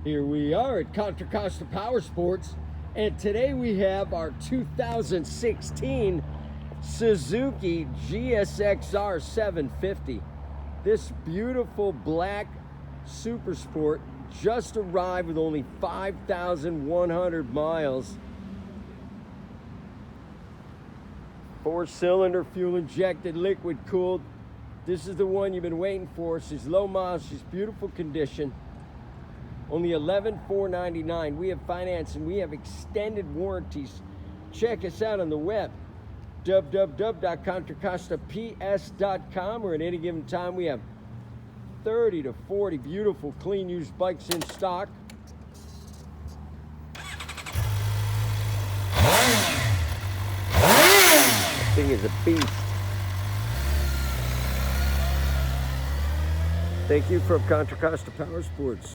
Here we are at Contra Costa Powersports, and today we have our 2016 Suzuki GSX R750. This beautiful black supersport just arrived with only 5,100 miles. 4-cylinder, fuel injected, liquid cooled. This is the one you've been waiting for. She's low miles, she's beautiful condition. Only $11,499. We have financing, we have extended warranties. Check us out on the web, www.contracostaps.com, where at any given time we have 30 to 40 beautiful, clean used bikes in stock. That thing is a beast. Thank you from Contra Costa Powersports.